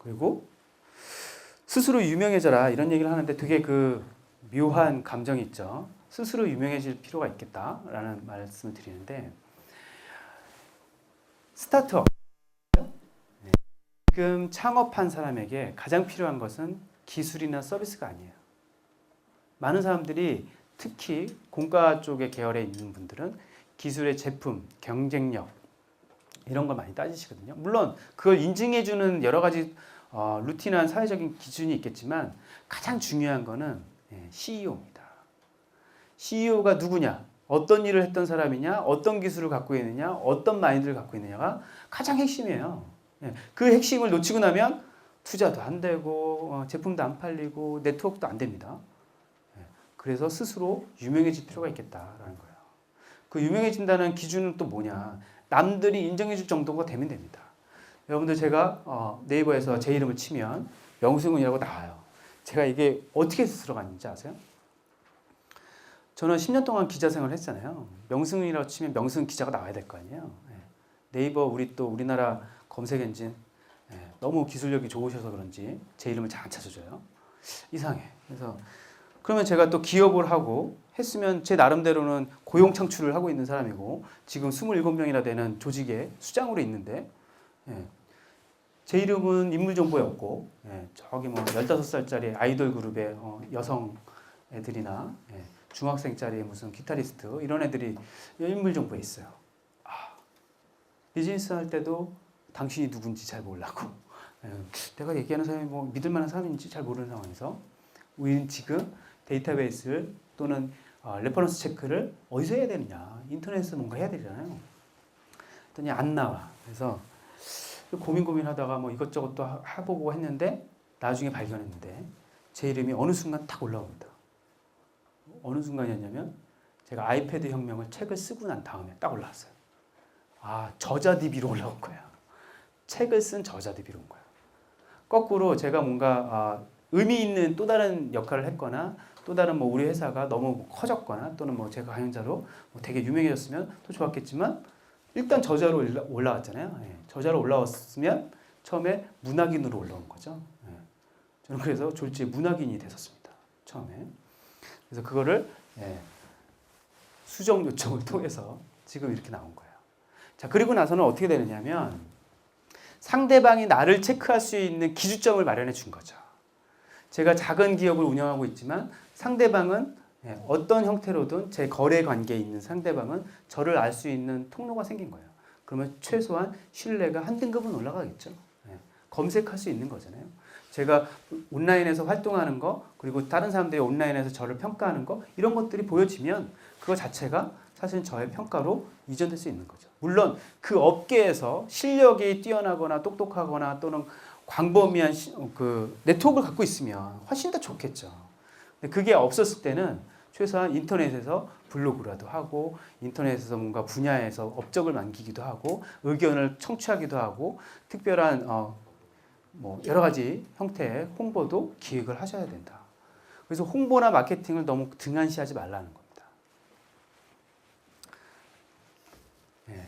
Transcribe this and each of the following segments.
그리고 스스로 유명해져라 이런 얘기를 하는데 되게 그 묘한 감정이 있죠. 스스로 유명해질 필요가 있겠다라는 말씀을 드리는데 스타트업 지금 창업한 사람에게 가장 필요한 것은 기술이나 서비스가 아니에요. 많은 사람들이 특히 공과 쪽의 계열에 있는 분들은 기술의 제품, 경쟁력 이런 걸 많이 따지시거든요. 물론 그걸 인증해주는 여러 가지 루틴한 사회적인 기준이 있겠지만 가장 중요한 거는 CEO입니다. CEO가 누구냐? 어떤 일을 했던 사람이냐? 어떤 기술을 갖고 있느냐? 어떤 마인드를 갖고 있느냐가 가장 핵심이에요. 그 핵심을 놓치고 나면 투자도 안 되고 제품도 안 팔리고 네트워크도 안 됩니다. 그래서 스스로 유명해질 필요가 있겠다라는 거예요. 그 유명해진다는 기준은 또 뭐냐? 남들이 인정해줄 정도가 되면 됩니다. 여러분들 제가 네이버에서 제 이름을 치면 명승훈이라고 나와요. 제가 이게 어떻게 들어갔는지 아세요? 저는 10년 동안 기자 생활을 했잖아요. 명승훈이라고 치면 명승훈 기자가 나와야 될 거 아니에요. 네이버 우리나라 검색 엔진 너무 기술력이 좋으셔서 그런지 제 이름을 잘 안 찾아줘요. 이상해. 그래서 그러면 제가 또 기업을 하고 했으면 제 나름대로는 고용 창출을 하고 있는 사람이고 지금 27명이나 되는 조직의 수장으로 있는데 제 이름은 인물정보에 없고 저기 뭐 15살짜리 아이돌 그룹의 여성 애들이나 중학생짜리 무슨 기타리스트 이런 애들이 인물정보에 있어요. 비즈니스 할 때도 당신이 누군지 잘 몰라고 내가 얘기하는 사람이 뭐 믿을 만한 사람인지 잘 모르는 상황에서 우리는 지금 데이터베이스를 또는 레퍼런스 체크를 어디서 해야 되느냐. 인터넷에서 뭔가 해야 되잖아요. 그랬더니 안 나와. 그래서 고민하다가 뭐 이것저것 또 해보고 했는데 나중에 발견했는데 제 이름이 어느 순간 탁 올라옵니다. 어느 순간이었냐면 제가 아이패드 혁명을 책을 쓰고 난 다음에 딱 올라왔어요. 저자 DB로 올라온 거야. 책을 쓴 저자 DB로 온 거야. 거꾸로 제가 뭔가 의미 있는 또 다른 역할을 했거나 또 다른 뭐 우리 회사가 너무 커졌거나 또는 뭐 제가 강연자로 뭐 되게 유명해졌으면 또 좋았겠지만 일단 저자로 올라왔잖아요. 저자로 올라왔으면 처음에 문학인으로 올라온 거죠. 저는 그래서 졸지에 문학인이 됐었습니다. 처음에. 그래서 그거를 수정 요청을 통해서 지금 이렇게 나온 거예요. 자, 그리고 나서는 어떻게 되느냐면 상대방이 나를 체크할 수 있는 기준점을 마련해 준 거죠. 제가 작은 기업을 운영하고 있지만 상대방은 어떤 형태로든 제 거래 관계에 있는 상대방은 저를 알 수 있는 통로가 생긴 거예요. 그러면 최소한 신뢰가 한 등급은 올라가겠죠. 검색할 수 있는 거잖아요. 제가 온라인에서 활동하는 거 그리고 다른 사람들이 온라인에서 저를 평가하는 거 이런 것들이 보여지면 그거 자체가 사실 저의 평가로 이전될 수 있는 거죠. 물론 그 업계에서 실력이 뛰어나거나 똑똑하거나 또는 광범위한 그 네트워크를 갖고 있으면 훨씬 더 좋겠죠. 근데 그게 없었을 때는 최소한 인터넷에서 블로그라도 하고 인터넷에서 뭔가 분야에서 업적을 남기기도 하고 의견을 청취하기도 하고 특별한 뭐 여러 가지 형태의 홍보도 기획을 하셔야 된다. 그래서 홍보나 마케팅을 너무 등한시하지 말라는 겁니다.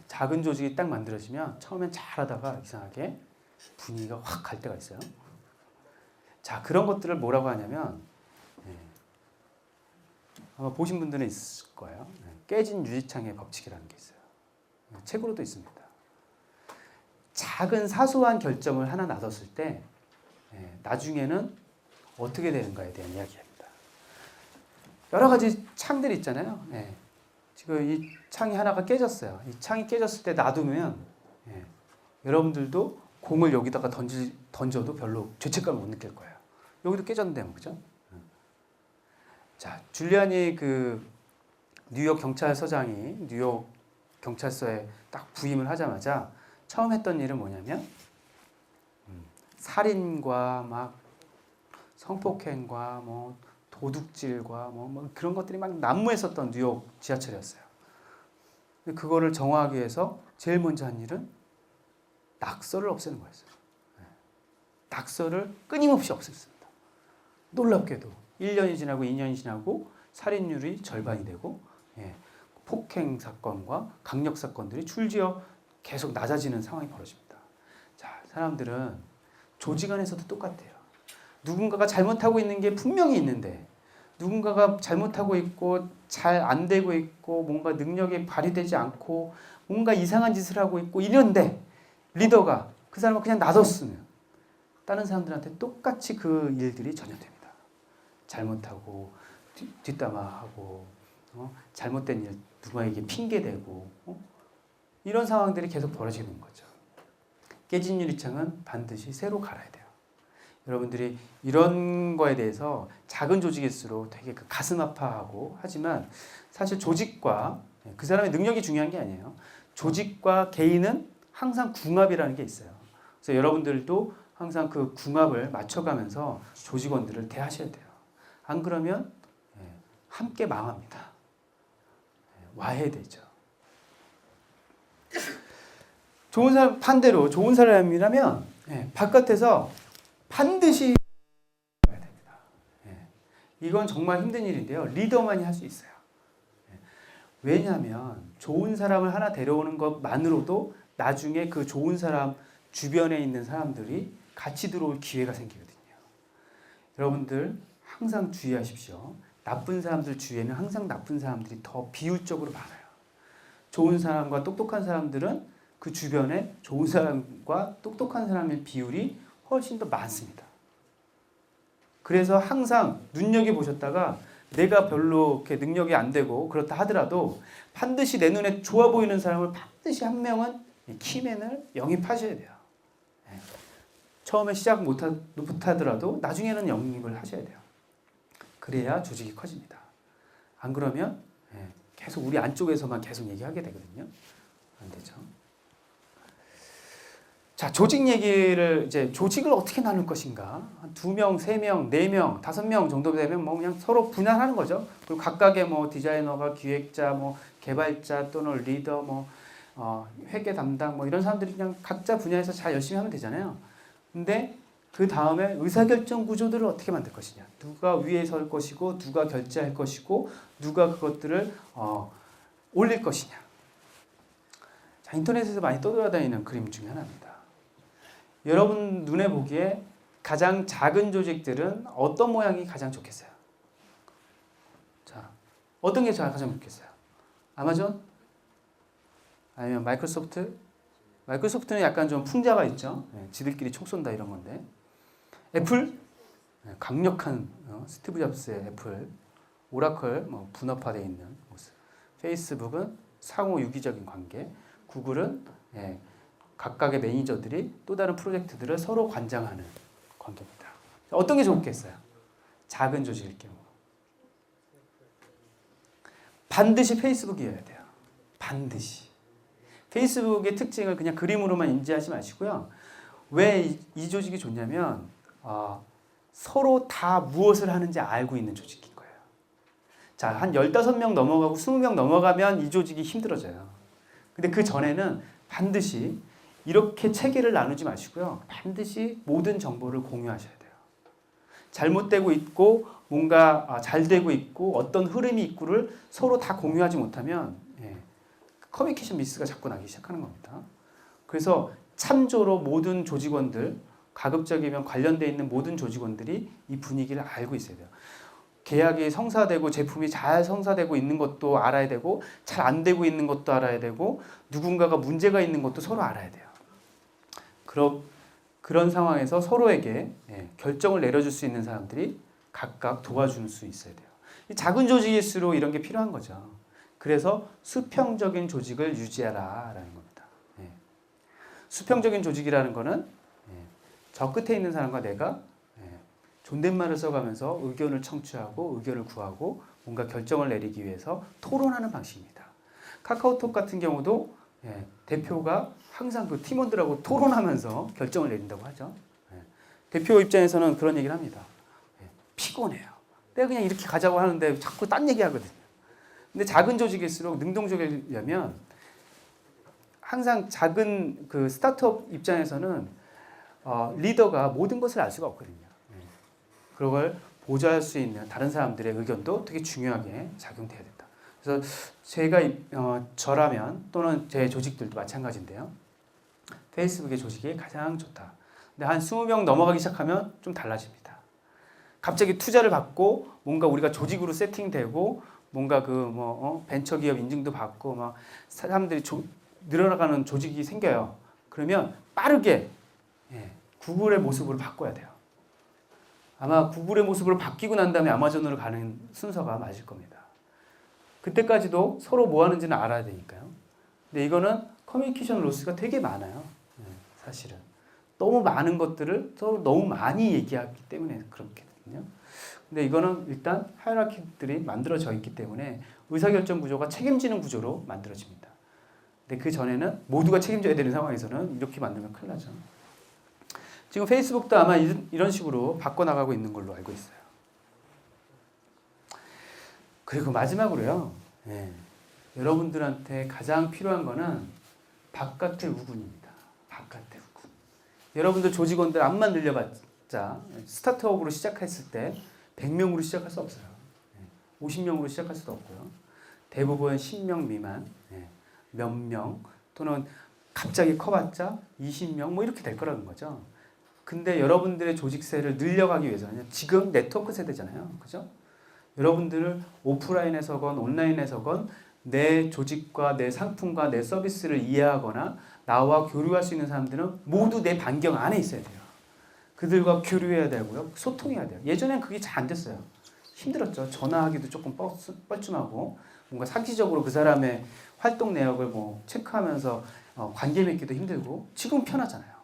작은 조직이 딱 만들어지면 처음엔 잘하다가 이상하게 분위기가 확 갈 때가 있어요. 자, 그런 것들을 뭐라고 하냐면 아마 보신 분들은 있을 거예요. 깨진 유리창의 법칙이라는 게 있어요. 책으로도 있습니다. 작은 사소한 결정을 하나 나섰을 때 나중에는 어떻게 되는가에 대한 이야기입니다. 여러 가지 창들이 있잖아요. 지금 이 창이 하나가 깨졌어요. 이 창이 깨졌을 때 놔두면 여러분들도 공을 여기다가 던져도 별로 죄책감을 못 느낄 거예요. 여기도 깨졌는데, 그죠? 자, 줄리안이 그 뉴욕 경찰서장이 뉴욕 경찰서에 딱 부임을 하자마자 처음 했던 일은 뭐냐면 살인과 막 성폭행과 뭐 도둑질과 뭐 그런 것들이 막 난무했었던 뉴욕 지하철이었어요. 근데 그거를 정화하기 위해서 제일 먼저 한 일은 낙서를 없애는 거였어요. 낙서를 끊임없이 없앴습니다. 놀랍게도 1년이 지나고 2년이 지나고 살인율이 절반이 되고 폭행 사건과 강력 사건들이 줄지어 계속 낮아지는 상황이 벌어집니다. 자, 사람들은 조직 안에서도 똑같아요. 누군가가 잘못하고 있는 게 분명히 있는데 누군가가 잘못하고 있고 잘 안 되고 있고 뭔가 능력이 발휘되지 않고 뭔가 이상한 짓을 하고 있고 이런데 리더가 그 사람을 그냥 놔뒀으면 다른 사람들한테 똑같이 그 일들이 전염됩니다. 잘못하고 뒷담화하고 잘못된 일 누구에게 핑계대고 이런 상황들이 계속 벌어지는 거죠. 깨진 유리창은 반드시 새로 갈아야 돼요. 여러분들이 이런 거에 대해서 작은 조직일수록 되게 그 가슴 아파하고 하지만 사실 조직과 그 사람의 능력이 중요한 게 아니에요. 조직과 개인은 항상 궁합이라는 게 있어요. 그래서 여러분들도 항상 그 궁합을 맞춰가면서 조직원들을 대하셔야 돼요. 안 그러면 함께 망합니다. 와해되죠. 좋은 사람 반대로 좋은 사람이라면 바깥에서 반드시 해야 됩니다. 이건 정말 힘든 일인데요. 리더만이 할 수 있어요. 왜냐하면 좋은 사람을 하나 데려오는 것만으로도 나중에 그 좋은 사람 주변에 있는 사람들이 같이 들어올 기회가 생기거든요. 여러분들 항상 주의하십시오. 나쁜 사람들 주위에는 항상 나쁜 사람들이 더 비율적으로 많아요. 좋은 사람과 똑똑한 사람들은 그 주변에 좋은 사람과 똑똑한 사람의 비율이 훨씬 더 많습니다. 그래서 항상 눈여겨보셨다가 내가 별로 이렇게 능력이 안 되고 그렇다 하더라도 반드시 내 눈에 좋아 보이는 사람을 반드시 한 명은 키맨을 영입하셔야 돼요. 처음에 시작 못하더라도 나중에는 영입을 하셔야 돼요. 그래야 조직이 커집니다. 안 그러면 계속 우리 안쪽에서만 계속 얘기하게 되거든요. 안 되죠. 자, 조직 얘기를 이제 조직을 어떻게 나눌 것인가? 한 2명, 3명, 4명, 5명 정도 되면 뭐 그냥 서로 분할하는 거죠. 그리고 각각의 뭐 디자이너가 기획자, 뭐 개발자 또는 리더, 뭐 회계 담당 뭐 이런 사람들이 그냥 각자 분야에서 잘 열심히 하면 되잖아요. 근데 그 다음에 의사결정 구조들을 어떻게 만들 것이냐? 누가 위에 설 것이고 누가 결제할 것이고 누가 그것들을 올릴 것이냐? 자, 인터넷에서 많이 떠돌아다니는 그림 중에 하나입니다. 여러분 눈에 보기에 가장 작은 조직들은 어떤 모양이 가장 좋겠어요? 자, 어떤 게 가장 좋겠어요? 아마존? 아니면 마이크로소프트? 마이크로소프트는 약간 좀 풍자가 있죠. 지들끼리 총 쏜다 이런 건데. 애플? 강력한 스티브 잡스의 애플. 오라클, 뭐 분업화되어 있는 모습. 페이스북은 상호 유기적인 관계. 구글은 각각의 매니저들이 또 다른 프로젝트들을 서로 관장하는 관계입니다. 어떤 게 좋겠어요? 작은 조직일 경우. 반드시 페이스북이어야 돼요. 반드시. 페이스북의 특징을 그냥 그림으로만 인지하지 마시고요. 왜 이 조직이 좋냐면 서로 다 무엇을 하는지 알고 있는 조직인 거예요. 자, 한 15명 넘어가고 20명 넘어가면 이 조직이 힘들어져요. 근데 그 전에는 반드시 이렇게 체계를 나누지 마시고요. 반드시 모든 정보를 공유하셔야 돼요. 잘못되고 있고 뭔가 잘 되고 있고 어떤 흐름이 있고를 서로 다 공유하지 못하면 커뮤니케이션 미스가 자꾸 나기 시작하는 겁니다. 그래서 참조로 모든 조직원들, 가급적이면 관련되어 있는 모든 조직원들이 이 분위기를 알고 있어야 돼요. 계약이 성사되고 제품이 잘 성사되고 있는 것도 알아야 되고 잘 안 되고 있는 것도 알아야 되고 누군가가 문제가 있는 것도 서로 알아야 돼요. 그런 상황에서 서로에게 결정을 내려줄 수 있는 사람들이 각각 도와줄 수 있어야 돼요. 작은 조직일수록 이런 게 필요한 거죠. 그래서 수평적인 조직을 유지하라라는 겁니다. 수평적인 조직이라는 거는 저 끝에 있는 사람과 내가 존댓말을 써가면서 의견을 청취하고 의견을 구하고 뭔가 결정을 내리기 위해서 토론하는 방식입니다. 카카오톡 같은 경우도 대표가 항상 그 팀원들하고 토론하면서 결정을 내린다고 하죠. 대표 입장에서는 그런 얘기를 합니다. 피곤해요. 내가 그냥 이렇게 가자고 하는데 자꾸 딴 얘기 하거든요. 근데 작은 조직일수록 능동적이려면 항상 작은 그 스타트업 입장에서는 리더가 모든 것을 알 수가 없거든요. 그걸 보좌할 수 있는 다른 사람들의 의견도 되게 중요하게 작용돼야 된다. 그래서 제가 저라면 또는 제 조직들도 마찬가지인데요. 페이스북의 조직이 가장 좋다. 근데 한 20명 넘어가기 시작하면 좀 달라집니다. 갑자기 투자를 받고 뭔가 우리가 조직으로 세팅되고 뭔가 벤처기업 인증도 받고 막 사람들이 늘어나가는 조직이 생겨요. 그러면 빠르게 구글의 모습으로 바꿔야 돼요. 아마 구글의 모습으로 바뀌고 난 다음에 아마존으로 가는 순서가 맞을 겁니다. 그때까지도 서로 뭐 하는지는 알아야 되니까요. 근데 이거는 커뮤니케이션 로스가 되게 많아요. 사실은. 너무 많은 것들을 서로 너무 많이 얘기하기 때문에 그렇거든요. 근데 이거는 일단 하이라키들이 만들어져 있기 때문에 의사결정 구조가 책임지는 구조로 만들어집니다. 근데 그 전에는 모두가 책임져야 되는 상황에서는 이렇게 만들면 큰일 나죠. 지금 페이스북도 아마 이런 식으로 바꿔나가고 있는 걸로 알고 있어요. 그리고 마지막으로요. 여러분들한테 가장 필요한 거는 바깥의 우군입니다. 바깥의 우군. 여러분들 조직원들 암만 늘려봤자 스타트업으로 시작했을 때 100명으로 시작할 수 없어요. 50명으로 시작할 수도 없고요. 대부분 10명 미만, 몇 명 또는 갑자기 커봤자 20명 뭐 이렇게 될 거라는 거죠. 근데 여러분들의 조직세를 늘려가기 위해서는 지금 네트워크 세대잖아요. 그죠? 여러분들을 오프라인에서건 온라인에서건 내 조직과 내 상품과 내 서비스를 이해하거나 나와 교류할 수 있는 사람들은 모두 내 반경 안에 있어야 돼요. 그들과 교류해야 되고요. 소통해야 돼요. 예전엔 그게 잘 안 됐어요. 힘들었죠. 전화하기도 조금 뻘쭘하고 뭔가 상시적으로 그 사람의 활동 내역을 뭐 체크하면서 관계 맺기도 힘들고 지금 편하잖아요.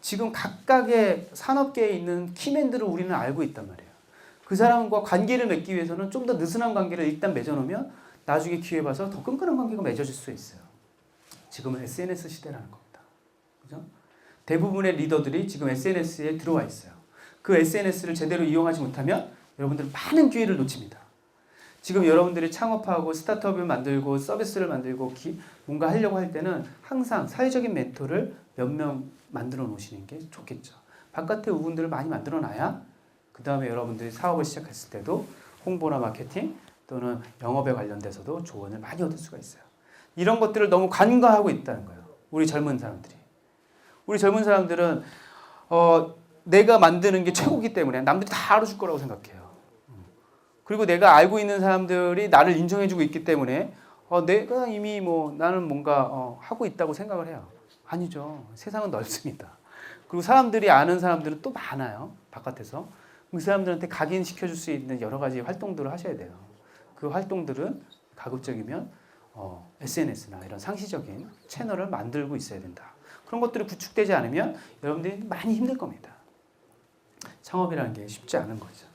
지금 각각의 산업계에 있는 키맨들을 우리는 알고 있단 말이에요. 그 사람과 관계를 맺기 위해서는 좀 더 느슨한 관계를 일단 맺어놓으면 나중에 기회 봐서 더 끈끈한 관계가 맺어질 수 있어요. 지금은 SNS 시대라는 겁니다. 그죠? 대부분의 리더들이 지금 SNS에 들어와 있어요. 그 SNS를 제대로 이용하지 못하면 여러분들은 많은 기회를 놓칩니다. 지금 여러분들이 창업하고 스타트업을 만들고 서비스를 만들고 뭔가 하려고 할 때는 항상 사회적인 멘토를 몇 명 만들어 놓으시는 게 좋겠죠. 바깥의 우군들을 많이 만들어 놔야 그 다음에 여러분들이 사업을 시작했을 때도 홍보나 마케팅 또는 영업에 관련돼서도 조언을 많이 얻을 수가 있어요. 이런 것들을 너무 간과하고 있다는 거예요. 우리 젊은 사람들이. 우리 젊은 사람들은 내가 만드는 게 최고기 때문에 남들이 다 알아줄 거라고 생각해요. 그리고 내가 알고 있는 사람들이 나를 인정해주고 있기 때문에 내가 이미 나는 뭔가 하고 있다고 생각을 해요. 아니죠. 세상은 넓습니다. 그리고 사람들이 아는 사람들은 또 많아요. 바깥에서. 그 사람들한테 각인시켜줄 수 있는 여러 가지 활동들을 하셔야 돼요. 그 활동들은 가급적이면 SNS나 이런 상시적인 채널을 만들고 있어야 된다. 그런 것들이 구축되지 않으면 여러분들이 많이 힘들 겁니다. 창업이라는 게 쉽지 않은 거죠.